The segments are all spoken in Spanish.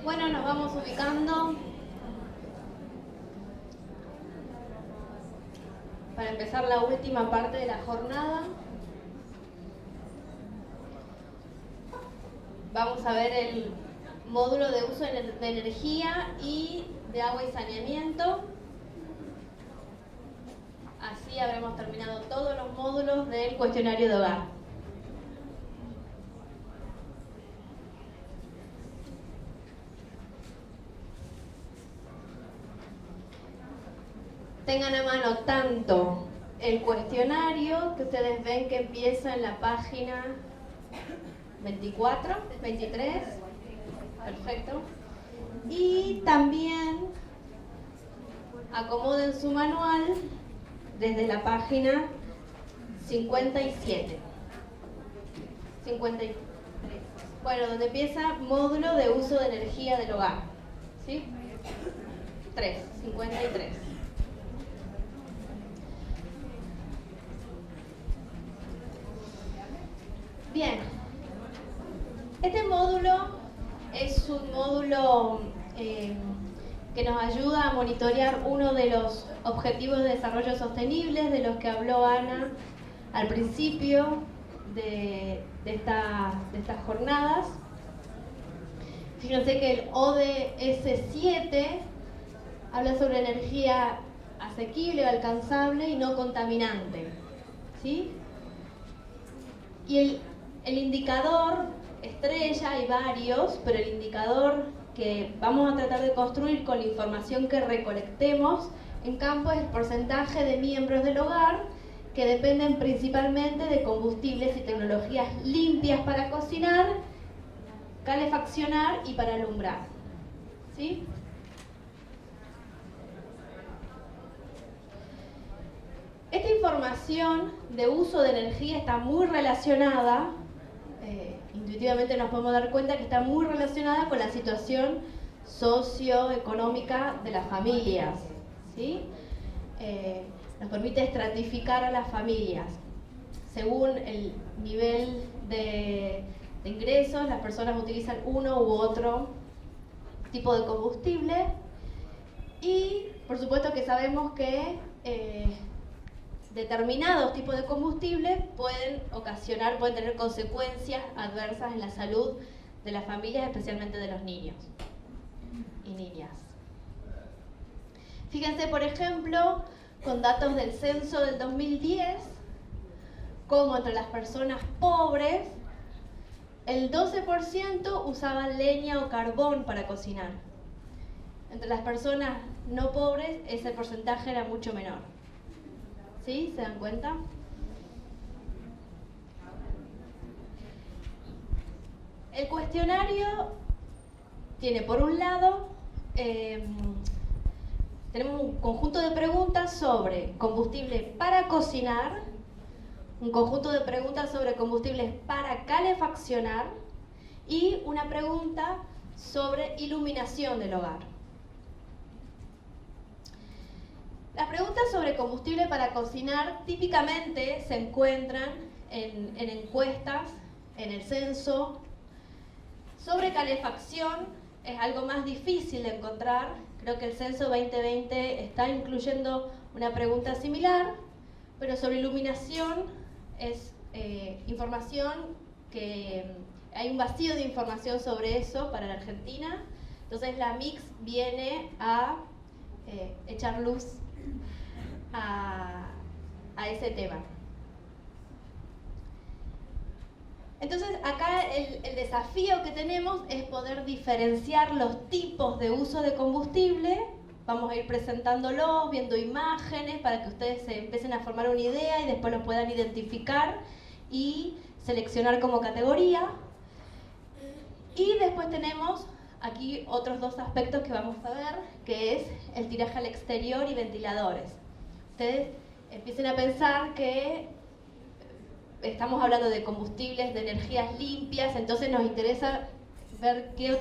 Bueno, nos vamos ubicando. Para empezar la última parte de la jornada, vamos a ver el módulo de uso de energía y de agua y saneamiento. Así habremos terminado todos los módulos del cuestionario de hogar. Tengan a mano tanto el cuestionario, que ustedes ven que empieza en la página 24, 23, perfecto, y también acomoden su manual desde la página 57, 53, bueno, donde empieza módulo de uso de energía del hogar, ¿sí? 53. Bien, este módulo es un módulo que nos ayuda a monitorear uno de los objetivos de desarrollo sostenible de los que habló Ana al principio de estas jornadas. Fíjense que el ODS 7 habla sobre energía asequible, alcanzable y no contaminante, ¿sí? Y el indicador estrella, hay varios, pero el indicador que vamos a tratar de construir con la información que recolectemos en campo es el porcentaje de miembros del hogar que dependen principalmente de combustibles y tecnologías limpias para cocinar, calefaccionar y para alumbrar, ¿sí? Esta información de uso de energía está muy relacionada, intuitivamente nos podemos dar cuenta que está muy relacionada con la situación socioeconómica de las familias, ¿sí? Nos permite estratificar a las familias. Según el nivel de ingresos, las personas utilizan uno u otro tipo de combustible y por supuesto que sabemos que determinados tipos de combustible pueden tener consecuencias adversas en la salud de las familias, especialmente de los niños y niñas. Fíjense, por ejemplo, con datos del censo del 2010, como entre las personas pobres, el 12% usaban leña o carbón para cocinar. Entre las personas no pobres, ese porcentaje era mucho menor. ¿Sí? ¿Se dan cuenta? El cuestionario tiene, por un lado, tenemos un conjunto de preguntas sobre combustible para cocinar, un conjunto de preguntas sobre combustibles para calefaccionar y una pregunta sobre iluminación del hogar. Las preguntas sobre combustible para cocinar típicamente se encuentran en encuestas, en el censo. Sobre calefacción es algo más difícil de encontrar. Creo que el censo 2020 está incluyendo una pregunta similar, pero sobre iluminación es información que hay un vacío de información sobre eso para la Argentina. Entonces la MICS viene a echar luz a ese tema. Entonces acá el desafío que tenemos es poder diferenciar los tipos de uso de combustible. Vamos a ir presentándolos, viendo imágenes para que ustedes se empiecen a formar una idea y después los puedan identificar y seleccionar como categoría. Y después tenemos aquí otros dos aspectos que vamos a ver, que es el tiraje al exterior y ventiladores. Ustedes empiecen a pensar que estamos hablando de combustibles, de energías limpias, entonces nos interesa ver qué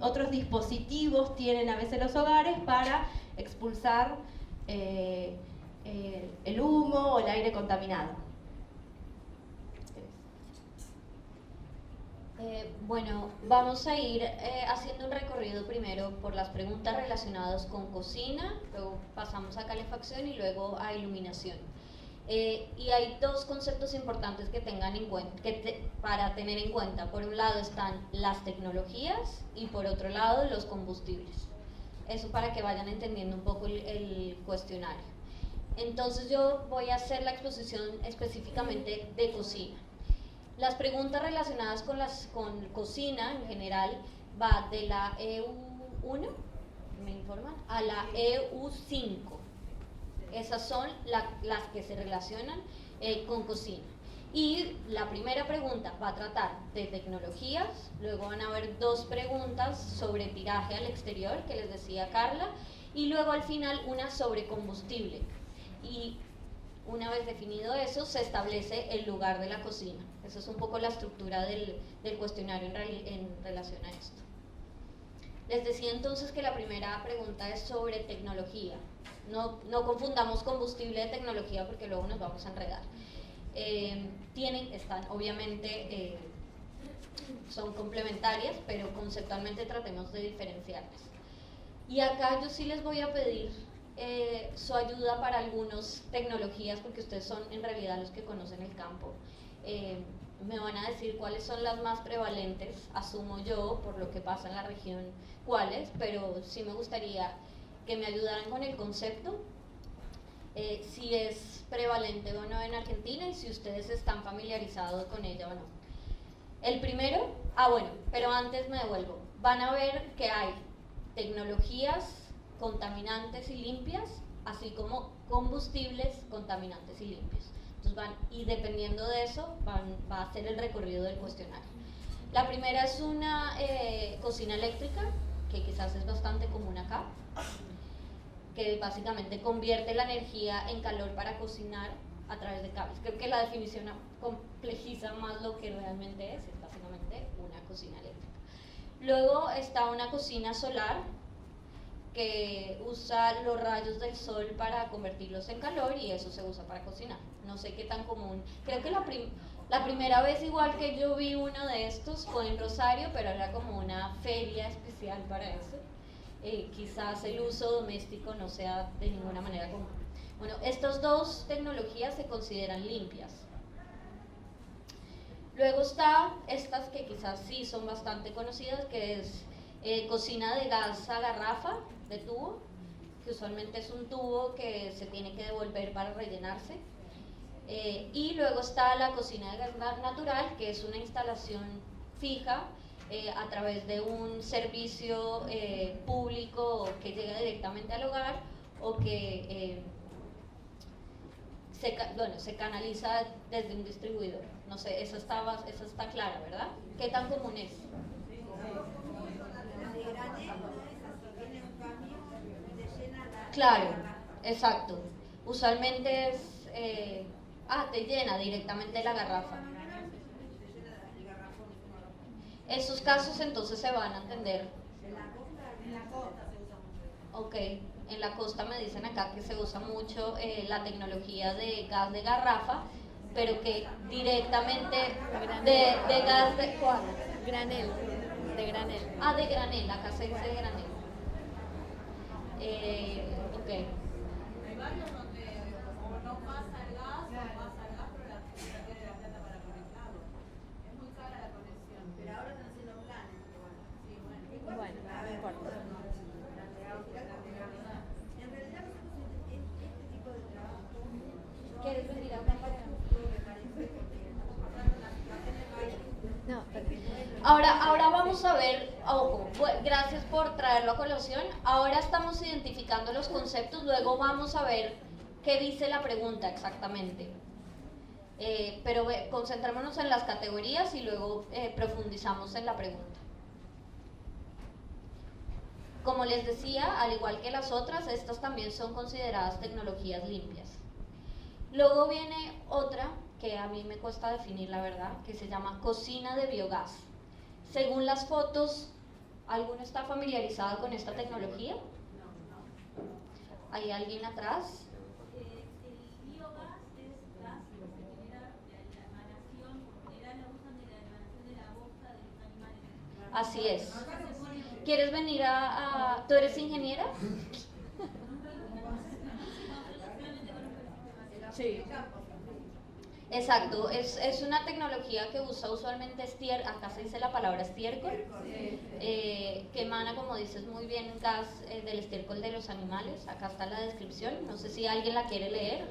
otros dispositivos tienen a veces los hogares para expulsar el humo o el aire contaminado. Bueno, vamos a ir haciendo un recorrido primero por las preguntas relacionadas con cocina, luego pasamos a calefacción y luego a iluminación. Y hay dos conceptos importantes que tengan en cuenta, para tener en cuenta. Por un lado están las tecnologías y por otro lado los combustibles. Eso para que vayan entendiendo un poco el cuestionario. Entonces yo voy a hacer la exposición específicamente de cocina. Las preguntas relacionadas con cocina en general va de la EU1, me informan, a la EU5. Esas son las que se relacionan con cocina. Y la primera pregunta va a tratar de tecnologías, luego van a haber dos preguntas sobre tiraje al exterior, que les decía Carla, y luego al final una sobre combustible. Y una vez definido eso, se establece el lugar de la cocina. Esa es un poco la estructura del cuestionario en relación a esto. Les decía entonces que la primera pregunta es sobre tecnología. No confundamos combustible de tecnología porque luego nos vamos a enredar. Están obviamente, son complementarias, pero conceptualmente tratemos de diferenciarlas. Y acá yo sí les voy a pedir su ayuda para algunas tecnologías, porque ustedes son en realidad los que conocen el campo. Me van a decir cuáles son las más prevalentes, asumo yo, por lo que pasa en la región, cuáles, pero sí me gustaría que me ayudaran con el concepto, si es prevalente o no en Argentina y si ustedes están familiarizados con ella o no. El primero, bueno, pero antes me devuelvo. Van a ver que hay tecnologías contaminantes y limpias, así como combustibles contaminantes y limpios. Entonces y dependiendo de eso, va a ser el recorrido del cuestionario. La primera es una cocina eléctrica, que quizás es bastante común acá, que básicamente convierte la energía en calor para cocinar a través de cables. Creo que la definición complejiza más lo que realmente es básicamente una cocina eléctrica. Luego está una cocina solar, que usa los rayos del sol para convertirlos en calor y eso se usa para cocinar. No sé qué tan común. Creo que la primera vez igual que yo vi uno de estos fue en Rosario, pero era como una feria especial para eso. Quizás el uso doméstico no sea de ninguna manera común. Bueno, estas dos tecnologías se consideran limpias. Luego está estas que quizás sí son bastante conocidas, que es cocina de gas a garrafa, de tubo, que usualmente es un tubo que se tiene que devolver para rellenarse. Y luego está la cocina de gas natural, que es una instalación fija a través de un servicio público que llega directamente al hogar o que se canaliza desde un distribuidor. No sé, esa está clara, ¿verdad? ¿Qué tan común es? Claro, exacto. Usualmente es... te llena directamente la garrafa. Esos casos entonces se van a atender. En la costa se usa mucho. Ok, en la costa me dicen acá que se usa mucho la tecnología de gas de garrafa, pero que directamente de gas de ¿cuál? Granel, de granel. De granel, acá se dice de granel. Ok. Hay varios donde o no pasa el gas, o pasa el gas, pero la gente tiene la plata para conectarlo. Es muy cara la conexión. Pero ahora están haciendo planes. Sí, bueno. Bueno, no importa. En realidad nosotros este tipo de trabajo, ¿Quieres venir a una parte? No, Ahora vamos a ver, ojo, gracias por traerlo a colación. Ahora estamos identificando los conceptos, luego vamos a ver qué dice la pregunta exactamente. Pero concentrémonos en las categorías y luego profundizamos en la pregunta. Como les decía, al igual que las otras, estas también son consideradas tecnologías limpias. Luego viene otra que a mí me cuesta definir, la verdad, que se llama cocina de biogás. Según las fotos, ¿alguno está familiarizado con esta tecnología? ¿Hay alguien atrás? El biogás es gas que se genera de la emanación, en general lo usan de la emanación de la bosta del Así es. ¿Quieres venir ¿Tú eres ingeniera? Sí. Exacto, es una tecnología que usa usualmente acá se dice la palabra estiércol, que emana, como dices muy bien, gas del estiércol de los animales. Acá está la descripción, no sé si alguien la quiere leer.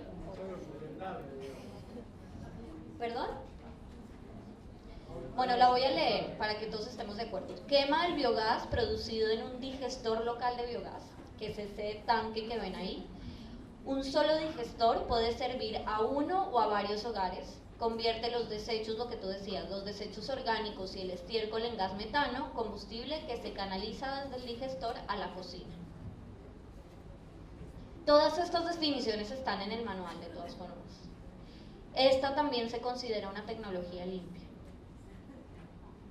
¿Perdón? Bueno, la voy a leer para que todos estemos de acuerdo. Quema el biogás producido en un digestor local de biogás, que es ese tanque que ven ahí. Un solo digestor puede servir a uno o a varios hogares. Convierte los desechos, lo que tú decías, los desechos orgánicos y el estiércol en gas metano, combustible que se canaliza desde el digestor a la cocina. Todas estas definiciones están en el manual, de todas formas. Esta también se considera una tecnología limpia,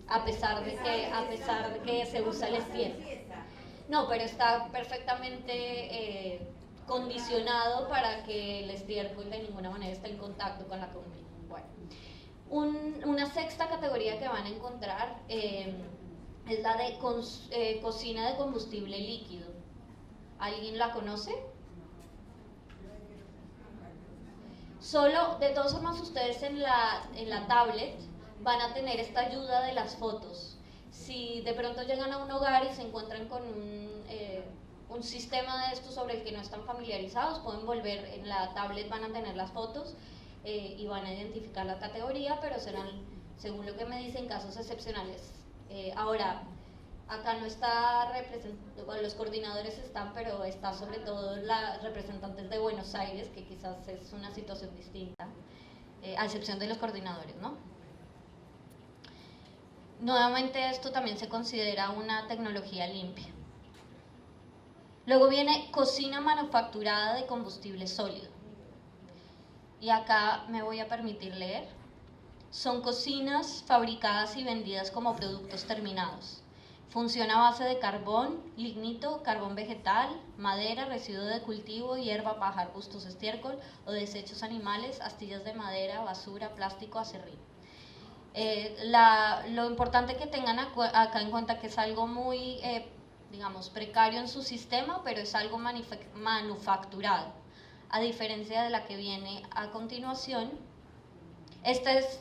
a pesar de que se usa el estiércol. No, pero está perfectamente condicionado para que el estiércol de ninguna manera esté en contacto con la comida. Bueno, una sexta categoría que van a encontrar es la de cocina de combustible líquido. ¿Alguien la conoce? Solo, de todas formas, ustedes en la tablet van a tener esta ayuda de las fotos. Si de pronto llegan a un hogar y se encuentran con un sistema de estos sobre el que no están familiarizados, pueden volver, en la tablet van a tener las fotos y van a identificar la categoría, pero serán, según lo que me dicen, casos excepcionales. Ahora, acá no está representado, bueno, los coordinadores están, pero está sobre todo las representantes de Buenos Aires, que quizás es una situación distinta, a excepción de los coordinadores, ¿no? Nuevamente esto también se considera una tecnología limpia. Luego viene cocina manufacturada de combustible sólido. Y acá me voy a permitir leer. Son cocinas fabricadas y vendidas como productos terminados. Funciona a base de carbón, lignito, carbón vegetal, madera, residuo de cultivo, hierba, paja, arbustos, estiércol o desechos animales, astillas de madera, basura, plástico, aserrín. Lo importante que tengan acá en cuenta que es algo muy, digamos, precario en su sistema, pero es algo manufacturado, a diferencia de la que viene a continuación. Esta es,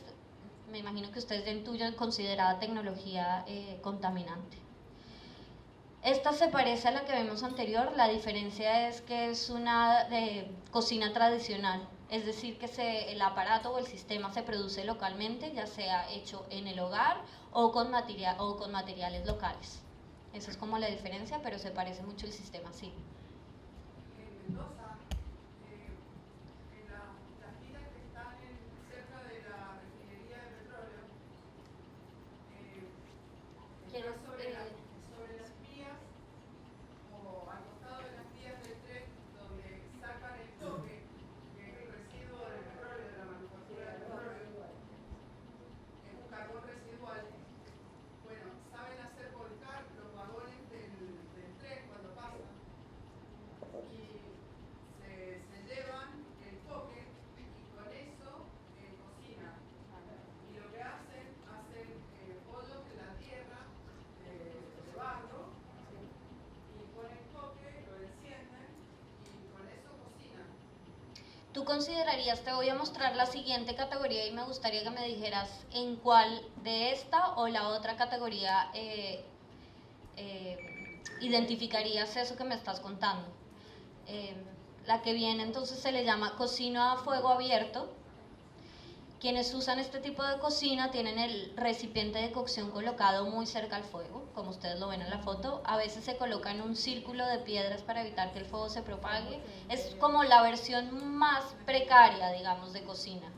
me imagino que ustedes ya intuyen, considerada tecnología contaminante. Esta se parece a la que vimos anterior, la diferencia es que es una cocina tradicional, es decir, que el aparato o el sistema se produce localmente, ya sea hecho en el hogar o con materiales locales. Esa es como la diferencia, pero se parece mucho el sistema, sí. En Mendoza, en las minas que están cerca de la refinería de petróleo, sobre las vías o al costado de las vías del tren donde sacan el toque, que es el residuo del petróleo, de la manufactura del petróleo, es un carbón residual. Bueno, saben hacer volcar los vagones del tren cuando pasan y se llevan el toque y con eso cocinan. Y lo que hacen hoyos en la tierra de barro y con el toque lo encienden y con eso cocinan. ¿Tú considerarías, te voy a mostrar la siguiente categoría y me gustaría que me dijeras en cuál de esta o la otra categoría identificarías eso que me estás contando? La que viene entonces se le llama cocina a fuego abierto. Quienes usan este tipo de cocina tienen el recipiente de cocción colocado muy cerca al fuego, como ustedes lo ven en la foto. A veces se coloca en un círculo de piedras para evitar que el fuego se propague. Es como la versión más precaria, digamos, de cocina.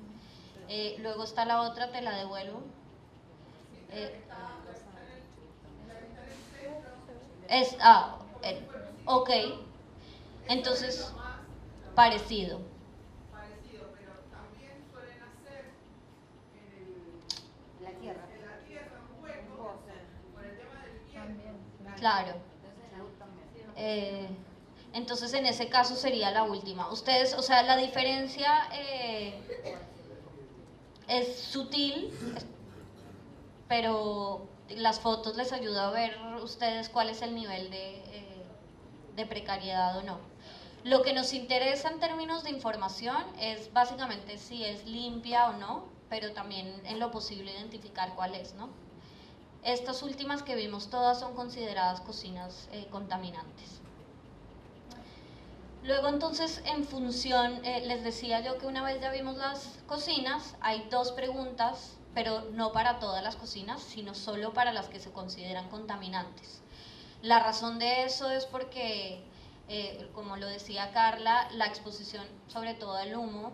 Luego está la otra, te la devuelvo. Ok. Entonces, parecido. Pero también suelen hacer en la tierra un hueco por el tema del viento. Claro. Entonces, en ese caso sería la última. Ustedes, o sea, la diferencia es sutil, pero las fotos les ayuda a ver ustedes cuál es el nivel de precariedad o no. Lo que nos interesa en términos de información es básicamente si es limpia o no, pero también en lo posible identificar cuál es, ¿no? Estas últimas que vimos todas son consideradas cocinas contaminantes. Luego entonces en función, les decía yo que una vez ya vimos las cocinas, hay dos preguntas, pero no para todas las cocinas, sino solo para las que se consideran contaminantes. La razón de eso es porque, como lo decía Carla, la exposición sobre todo al humo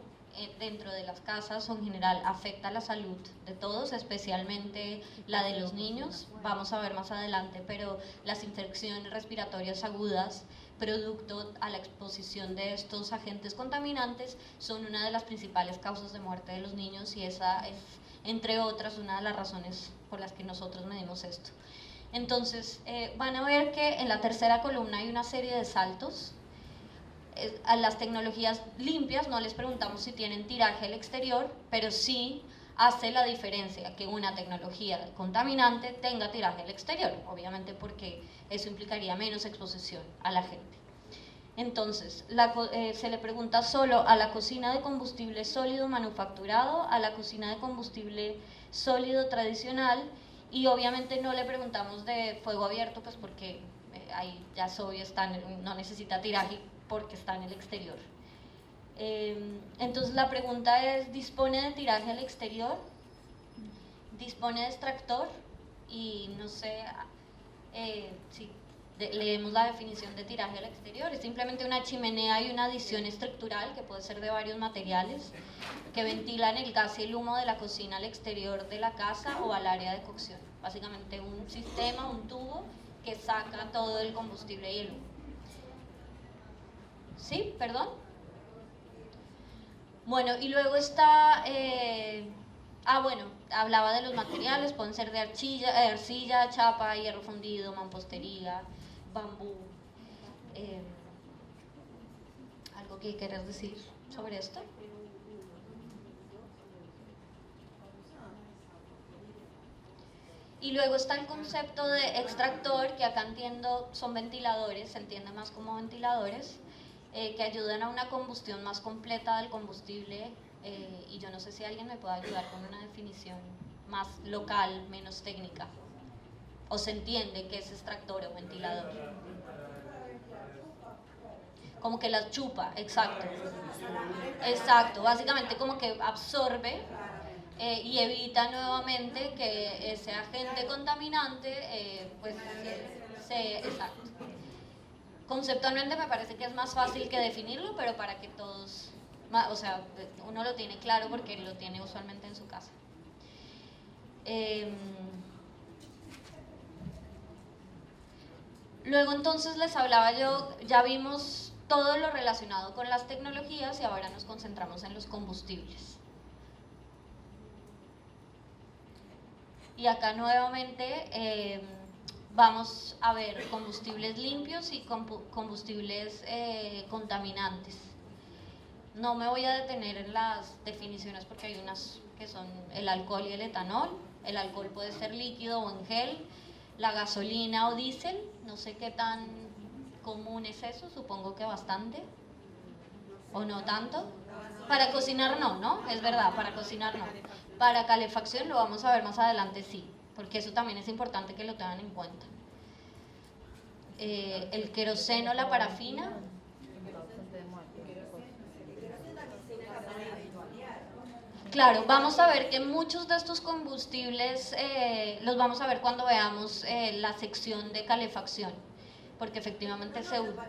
dentro de las casas o en general afecta la salud de todos, especialmente la de los niños, vamos a ver más adelante, pero las infecciones respiratorias agudas producto a la exposición de estos agentes contaminantes son una de las principales causas de muerte de los niños y esa es, entre otras, una de las razones por las que nosotros medimos esto. Entonces, van a ver que en la tercera columna hay una serie de saltos. A las tecnologías limpias no les preguntamos si tienen tiraje al exterior, pero sí hace la diferencia que una tecnología contaminante tenga tiraje al exterior, obviamente porque eso implicaría menos exposición a la gente. Entonces, se le pregunta solo a la cocina de combustible sólido manufacturado, a la cocina de combustible sólido tradicional, y obviamente no le preguntamos de fuego abierto, pues porque ahí ya es obvio, no necesita tiraje porque está en el exterior. Entonces la pregunta es, ¿dispone de tiraje al exterior? ¿Dispone de extractor? Y no sé si leemos la definición de tiraje al exterior. Es simplemente una chimenea y una adición estructural que puede ser de varios materiales que ventilan el gas y el humo de la cocina al exterior de la casa o al área de cocción. Básicamente un sistema, un tubo que saca todo el combustible y el humo. ¿Sí? ¿Perdón? Bueno, y luego está, bueno, hablaba de los materiales, pueden ser de arcilla, chapa, hierro fundido, mampostería, bambú. ¿Algo que quieras decir sobre esto? Y luego está el concepto de extractor, que acá entiendo son ventiladores, se entiende más como ventiladores, que ayudan a una combustión más completa del combustible, y yo no sé si alguien me puede ayudar con una definición más local, menos técnica, o se entiende que es extractor o ventilador. Como que la chupa, exacto. Exacto, básicamente como que absorbe y evita nuevamente que ese agente contaminante exacto. Conceptualmente me parece que es más fácil que definirlo, pero para que todos, o sea, uno lo tiene claro porque lo tiene usualmente en su casa. Luego entonces les hablaba yo, ya vimos todo lo relacionado con las tecnologías y ahora nos concentramos en los combustibles. Y acá nuevamente vamos a ver combustibles limpios y combustibles contaminantes. No me voy a detener en las definiciones porque hay unas que son el alcohol y el etanol. El alcohol puede ser líquido o en gel, la gasolina o diésel, no sé qué tan común es eso, supongo que bastante, o no tanto. Para cocinar no, ¿no? Es verdad, para cocinar no. Para calefacción lo vamos a ver más adelante, sí, porque eso también es importante que lo tengan en cuenta. El queroseno, la parafina. Claro, vamos a ver que muchos de estos combustibles los vamos a ver cuando veamos la sección de calefacción, porque efectivamente se usa.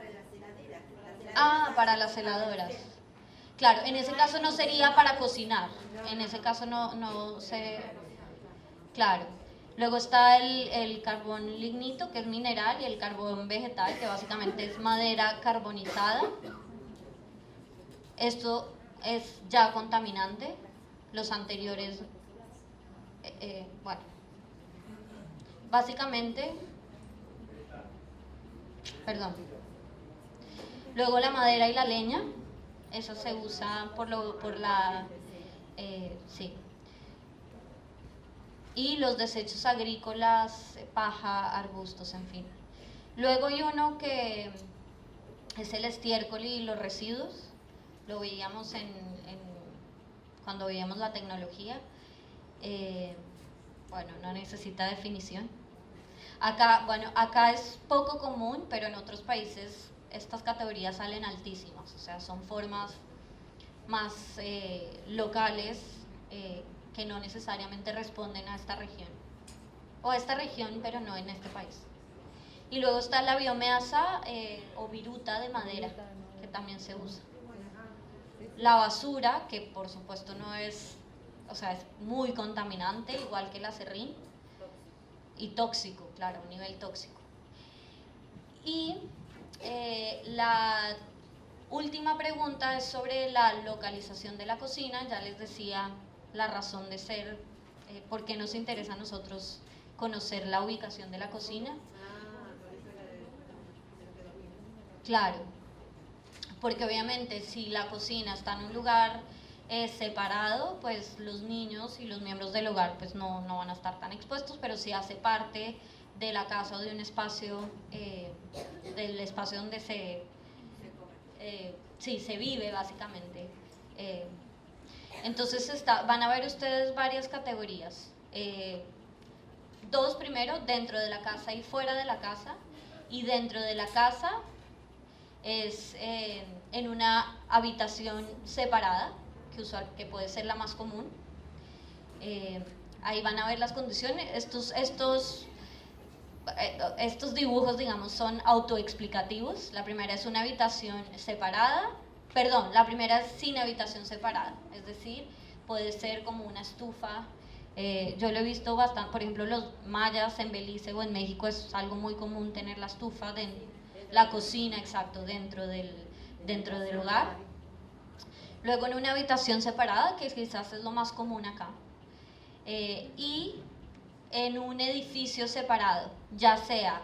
Para las heladoras. Claro, en ese caso no sería para cocinar, en ese caso no se... Claro. Luego está el carbón lignito, que es mineral, y el carbón vegetal, que básicamente es madera carbonizada. Esto es ya contaminante. Los anteriores, bueno, básicamente, perdón. Luego la madera y la leña, eso se usa sí. y los desechos agrícolas, paja, arbustos, en fin. Luego hay uno que es el estiércol y los residuos, lo veíamos cuando veíamos la tecnología. Bueno, no necesita definición. Acá es poco común, pero en otros países estas categorías salen altísimas, o sea, son formas más locales que no necesariamente responden a esta región, o a esta región, pero no en este país. Y luego está la biomasa o viruta de madera, que también se usa. La basura, que por supuesto no es, o sea, es muy contaminante, igual que el acerrín, y tóxico, claro, un nivel tóxico. Y la última pregunta es sobre la localización de la cocina. Ya les decía la razón de ser, por qué nos interesa a nosotros conocer la ubicación de la cocina. Claro, porque obviamente si la cocina está en un lugar separado, pues los niños y los miembros del hogar pues no van a estar tan expuestos, pero si hace parte de la casa o de un espacio, del espacio donde se vive básicamente. Entonces van a ver ustedes varias categorías. Dos primero, dentro de la casa y fuera de la casa. Y dentro de la casa es en una habitación separada, que puede ser la más común. Ahí van a ver las condiciones. Estos dibujos, digamos, son autoexplicativos. La primera es una habitación separada, la primera es sin habitación separada, es decir, puede ser como una estufa. Yo lo he visto bastante, por ejemplo, los mayas en Belice o en México es algo muy común tener la estufa, la cocina, exacto, dentro del hogar. Luego en una habitación separada, que quizás es lo más común acá, y en un edificio separado, ya sea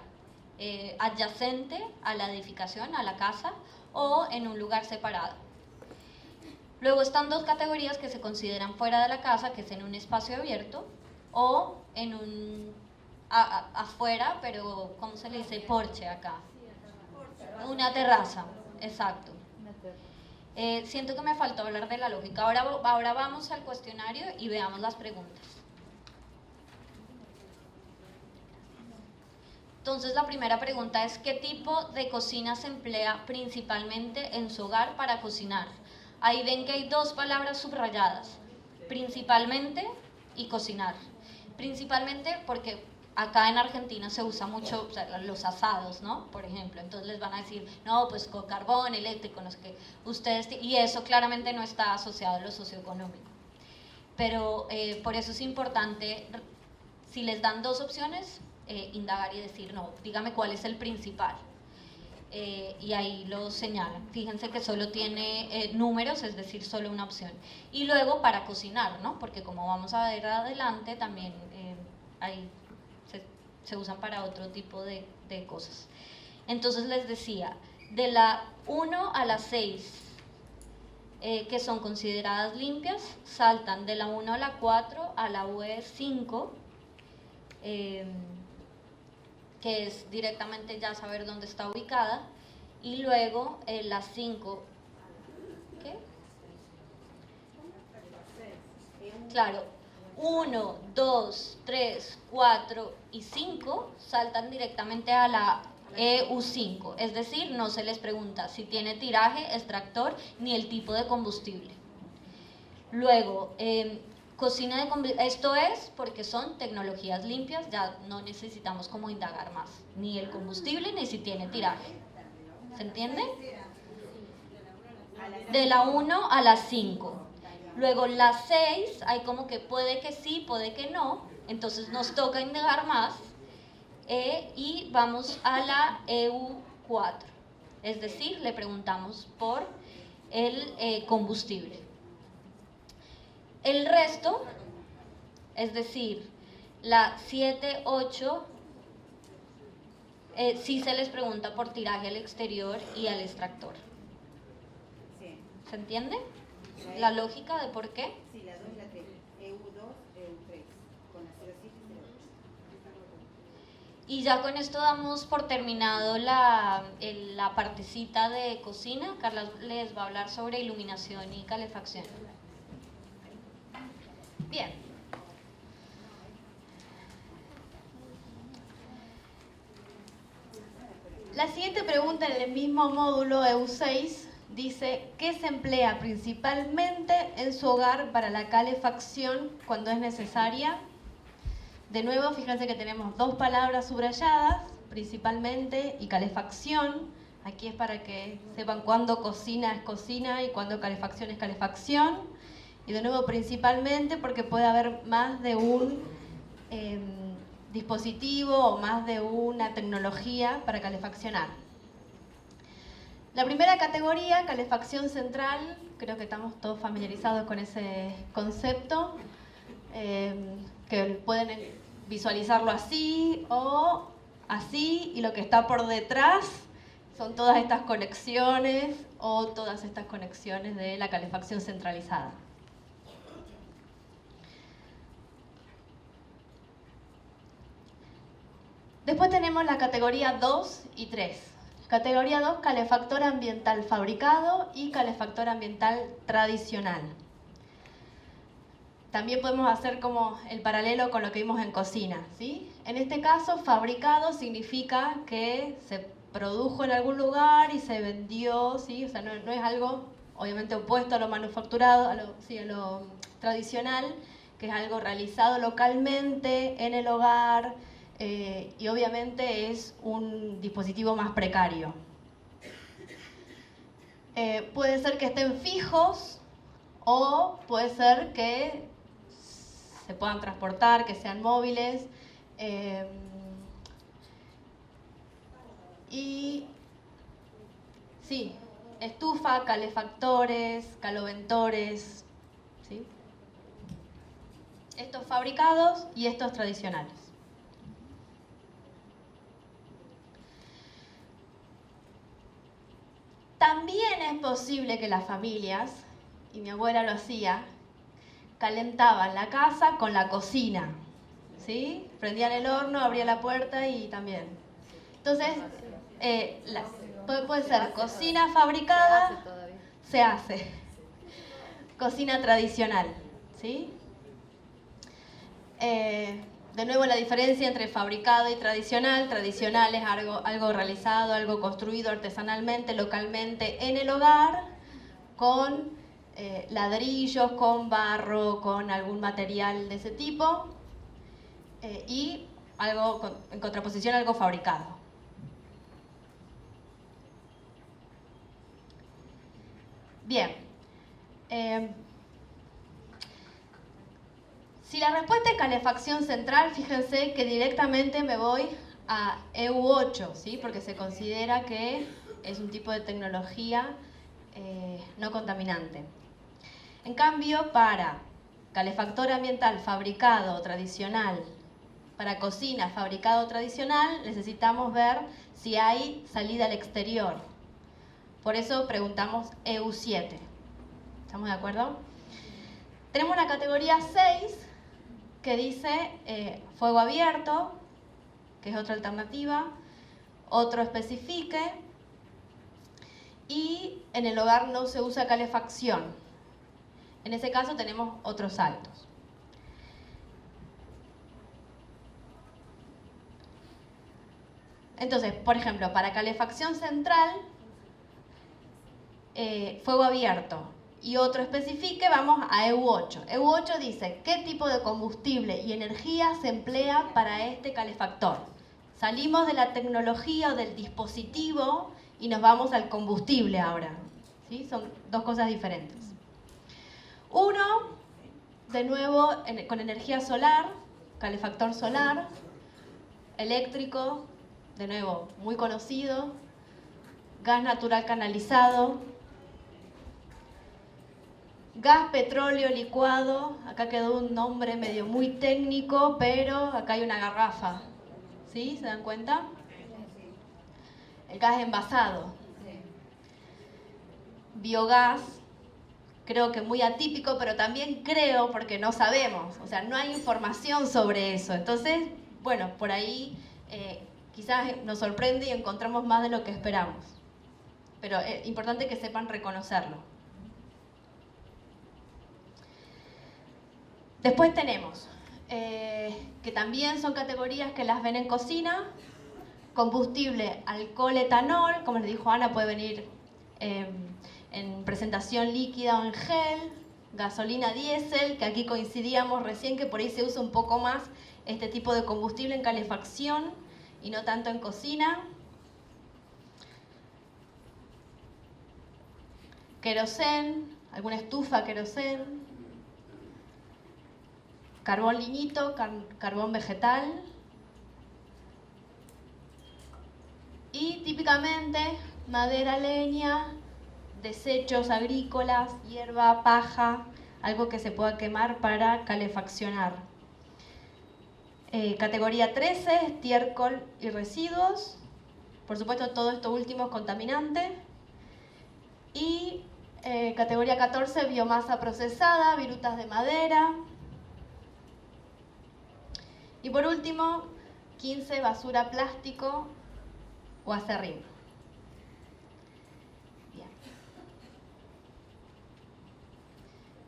adyacente a la edificación, a la casa, o en un lugar separado. Luego están dos categorías que se consideran fuera de la casa, que es en un espacio abierto o en afuera, pero ¿cómo se le dice? Porche acá. Una terraza, exacto. Siento que me faltó hablar de la lógica. Ahora vamos al cuestionario y veamos las preguntas. Entonces la primera pregunta es: ¿qué tipo de cocina se emplea principalmente en su hogar para cocinar? Ahí ven que hay dos palabras subrayadas: principalmente y cocinar. Principalmente porque acá en Argentina se usa mucho, o sea, los asados, ¿no? Por ejemplo, entonces les van a decir, no, pues con carbón, eléctrico, no sé qué. Y eso claramente no está asociado a lo socioeconómico. Pero por eso es importante, si les dan dos opciones, indagar y decir, no, dígame cuál es el principal. Y ahí lo señalan. Fíjense que solo tiene números, es decir, solo una opción. Y luego para cocinar, ¿no? Porque como vamos a ver adelante, también ahí se usan para otro tipo de cosas. Entonces les decía, de la 1 a la 6, que son consideradas limpias, saltan de la 1 a la 4 a la UE5, que es directamente ya saber dónde está ubicada, y luego las 5, ¿qué? Claro, 1, 2, 3, 4 y 5 saltan directamente a la EU5, es decir, no se les pregunta si tiene tiraje, extractor, ni el tipo de combustible. Luego, cocina de combustible, esto es porque son tecnologías limpias, ya no necesitamos como indagar más, ni el combustible ni si tiene tiraje. ¿Se entiende? De la 1 a la 5. Luego la 6, hay como que puede que sí, puede que no, entonces nos toca indagar más, y vamos a la EU4, es decir, le preguntamos por el combustible. El resto, es decir, la 7, 8, sí se les pregunta por tiraje al exterior y al extractor. ¿Se entiende? ¿La lógica de por qué? Sí, la 2 y la 3. EU2, EU3. Con hacer así Y ya con esto damos por terminado la partecita de cocina. Carla les va a hablar sobre iluminación y calefacción. Bien. La siguiente pregunta en el mismo módulo EU6 dice: ¿qué se emplea principalmente en su hogar para la calefacción cuando es necesaria? De nuevo, fíjense que tenemos dos palabras subrayadas, principalmente y calefacción. Aquí es para que sepan cuándo cocina es cocina y cuándo calefacción es calefacción. Y de nuevo, principalmente porque puede haber más de un dispositivo o más de una tecnología para calefaccionar. La primera categoría, calefacción central, creo que estamos todos familiarizados con ese concepto, que pueden visualizarlo así o así, y lo que está por detrás son todas estas conexiones o todas estas conexiones de la calefacción centralizada. Después tenemos la categoría 2 y 3. Categoría 2, calefactor ambiental fabricado y calefactor ambiental tradicional. También podemos hacer como el paralelo con lo que vimos en cocina, ¿sí? En este caso, fabricado significa que se produjo en algún lugar y se vendió, ¿sí? O sea, no es algo obviamente opuesto a lo manufacturado, a lo tradicional, que es algo realizado localmente en el hogar, y obviamente es un dispositivo más precario. Puede ser que estén fijos o puede ser que se puedan transportar, que sean móviles. Y sí, estufa, calefactores, caloventores, ¿sí? Estos fabricados y estos tradicionales. También es posible que las familias, y mi abuela lo hacía, calentaban la casa con la cocina, ¿sí? Prendían el horno, abrían la puerta y también. Entonces, puede ser cocina fabricada, se hace. Cocina tradicional, ¿sí? De nuevo, la diferencia entre fabricado y tradicional. Tradicional es algo realizado, algo construido artesanalmente, localmente en el hogar, con ladrillos, con barro, con algún material de ese tipo, y algo en contraposición, algo fabricado. Bien. Si la respuesta es calefacción central, fíjense que directamente me voy a EU8, ¿sí? Porque se considera que es un tipo de tecnología no contaminante. En cambio, para calefactor ambiental fabricado o tradicional, para cocina fabricado o tradicional, necesitamos ver si hay salida al exterior. Por eso preguntamos EU7. ¿Estamos de acuerdo? Tenemos la categoría 6, que dice fuego abierto, que es otra alternativa, otro especifique, y en el hogar no se usa calefacción. En ese caso tenemos otros saltos. Entonces, por ejemplo, para calefacción central, fuego abierto, y otro especifique, vamos a EU8. EU8 dice qué tipo de combustible y energía se emplea para este calefactor. Salimos de la tecnología o del dispositivo y nos vamos al combustible ahora, ¿sí? Son dos cosas diferentes. Uno, de nuevo, con energía solar, calefactor solar, eléctrico, de nuevo, muy conocido, gas natural canalizado, gas petróleo licuado. Acá quedó un nombre medio muy técnico, pero acá hay una garrafa, ¿sí? ¿Se dan cuenta? El gas envasado. Biogás, creo que muy atípico, pero también creo porque no sabemos, o sea, no hay información sobre eso. Entonces, bueno, por ahí quizás nos sorprende y encontramos más de lo que esperamos. Pero es importante que sepan reconocerlo. Después tenemos, que también son categorías que las ven en cocina: combustible, alcohol, etanol, como les dijo Ana, puede venir en presentación líquida o en gel; gasolina, diésel, que aquí coincidíamos recién que por ahí se usa un poco más este tipo de combustible en calefacción y no tanto en cocina; querosén, alguna estufa querosén; carbón lignito, carbón vegetal; y típicamente madera, leña, desechos agrícolas, hierba, paja, algo que se pueda quemar para calefaccionar. Categoría 13, estiércol y residuos. Por supuesto, todo esto último es contaminante. Y categoría 14, biomasa procesada, virutas de madera. Y por último, 15, basura, plástico o acerrín.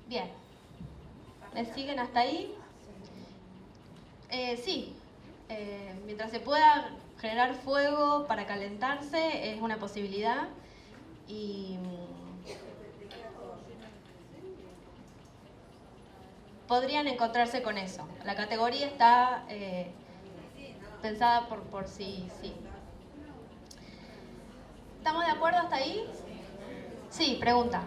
Bien. ¿Me siguen hasta ahí? Sí. Mientras se pueda generar fuego para calentarse, es una posibilidad. Y podrían encontrarse con eso. La categoría está pensada por sí. ¿Estamos de acuerdo hasta ahí? Sí, pregunta.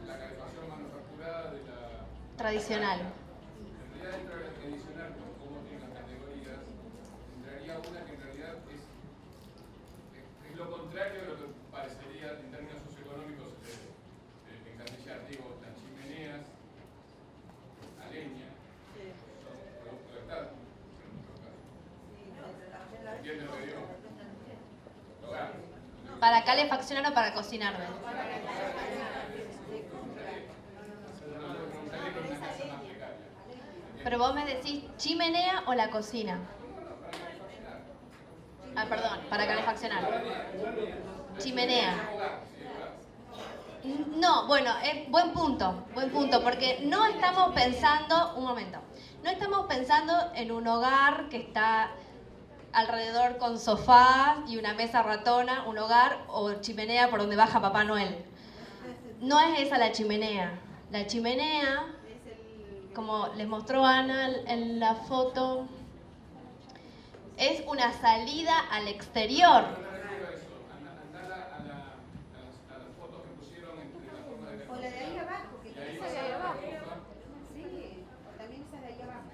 La calefacción manufacturada de la tradicional. En realidad, dentro de la tradicional, como tiene las categorías, entraría una que en realidad es lo contrario a lo que parecería en términos socioeconómicos encasillar. Digo, las chimeneas a leña son producto de Estado, en nuestro caso. ¿Entienden lo que digo? Hogar. ¿Para calefaccionar o para cocinar? Pero vos me decís chimenea o la cocina. Ah, perdón, para calefaccionar. Chimenea. No, bueno, buen punto, porque no estamos pensando, un momento, no estamos pensando en un hogar que está alrededor con sofá y una mesa ratona, un hogar o chimenea por donde baja Papá Noel. No es esa la chimenea. La chimenea, como les mostró Ana en la foto, es una salida al exterior. O la de ahí abajo, que esa de ahí abajo. Sí, o también esa de ahí abajo.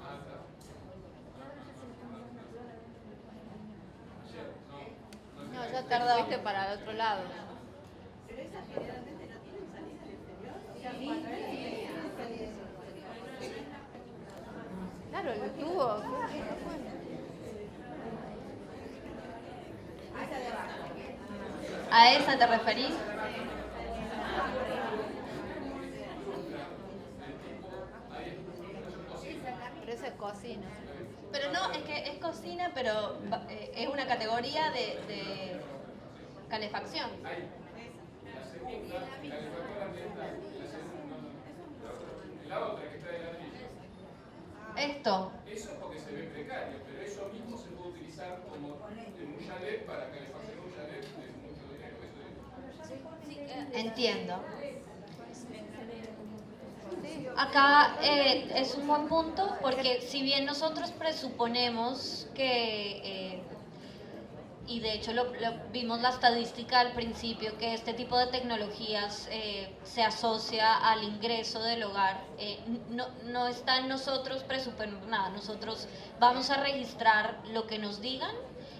No, ya te fuiste para el otro lado. Pero esa generalmente no tiene salida al exterior. Claro, el tubo. ¿A esa te referís? Pero esa es cocina. Pero no, es que es cocina, pero es una categoría de calefacción. La otra que está de ladrillo. Esto. Eso porque se ve precario, pero eso mismo se puede utilizar como en un chalet para calefaccionar un chalet de mucho dinero. Entiendo. Acá es un buen punto porque si bien nosotros presuponemos que, y de hecho vimos la estadística al principio, que este tipo de tecnologías se asocia al ingreso del hogar, no está en nosotros presuponer nada, nosotros vamos a registrar lo que nos digan.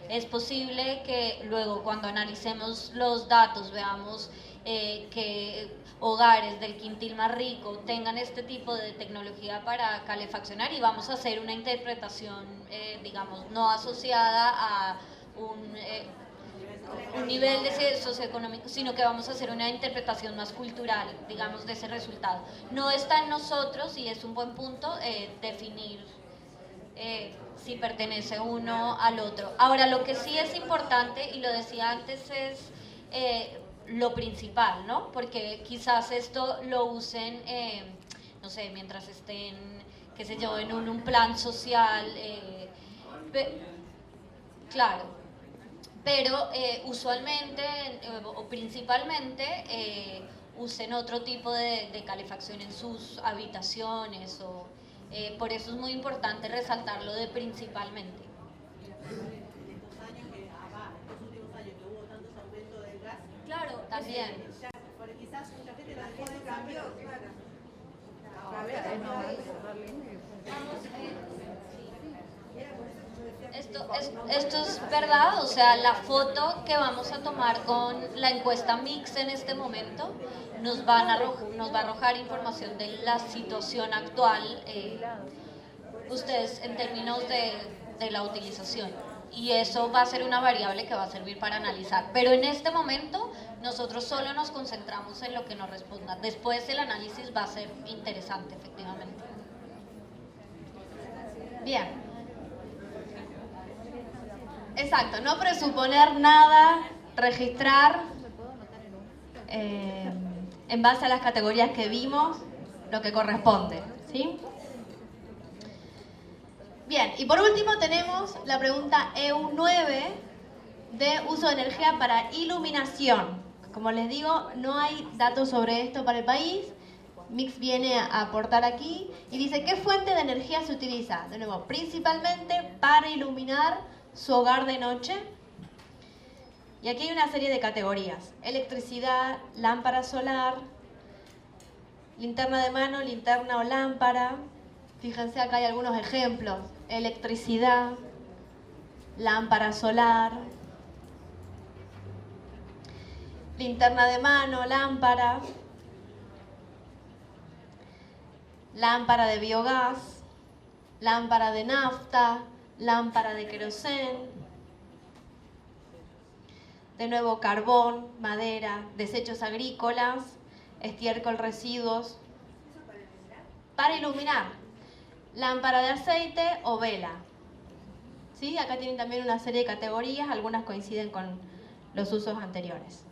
Es posible que luego cuando analicemos los datos veamos que hogares del quintil más rico tengan este tipo de tecnología para calefaccionar y vamos a hacer una interpretación, digamos, no asociada a un nivel de socioeconómico, sino que vamos a hacer una interpretación más cultural, digamos, de ese resultado. No está en nosotros, y es un buen punto, definir si pertenece uno al otro. Ahora, lo que sí es importante, y lo decía antes, es lo principal, ¿no? Porque quizás esto lo usen, no sé, mientras estén, qué sé yo, en un plan social, claro, pero usualmente o principalmente usen otro tipo de calefacción en sus habitaciones, o por eso es muy importante resaltarlo de principalmente. Estos últimos años que hubo tantos aumentos del gas, Claro, también. porque quizás mucha gente La tampoco gente cambió, claro. Esto es verdad, o sea, la foto que vamos a tomar con la encuesta Mix en este momento nos va a arrojar información de la situación actual, ustedes en términos de la utilización. Y eso va a ser una variable que va a servir para analizar. Pero en este momento nosotros solo nos concentramos en lo que nos responda. Después el análisis va a ser interesante, efectivamente. Bien. Exacto, no presuponer nada, registrar en base a las categorías que vimos lo que corresponde, ¿sí? Bien, y por último tenemos la pregunta EU9 de uso de energía para iluminación. Como les digo, no hay datos sobre esto para el país. Mix viene a aportar aquí y dice, ¿qué fuente de energía se utiliza? De nuevo, principalmente para iluminar su hogar de noche. Y aquí hay una serie de categorías: electricidad, lámpara solar, linterna de mano, linterna o lámpara. Fíjense, acá hay algunos ejemplos: electricidad, lámpara solar, linterna de mano, lámpara, lámpara de biogás, lámpara de nafta, lámpara de querosén, de nuevo carbón, madera, desechos agrícolas, estiércol, residuos. Para iluminar, lámpara de aceite o vela. ¿Sí? Acá tienen también una serie de categorías, algunas coinciden con los usos anteriores.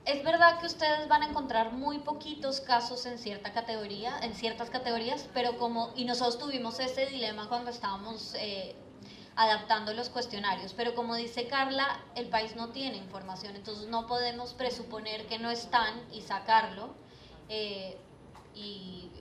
Es verdad que ustedes van a encontrar muy poquitos casos en cierta categoría, en ciertas categorías, pero y nosotros tuvimos ese dilema cuando estábamos adaptando los cuestionarios, pero como dice Carla, el país no tiene información, entonces no podemos presuponer que no están y sacarlo, y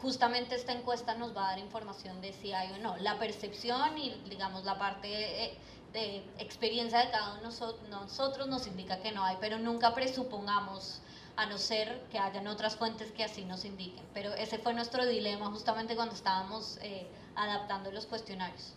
justamente esta encuesta nos va a dar información de si hay o no. La percepción y, digamos, la parte de experiencia de cada uno de nosotros nos indica que no hay, pero nunca presupongamos, a no ser que hayan otras fuentes que así nos indiquen. Pero ese fue nuestro dilema justamente cuando estábamos adaptando los cuestionarios.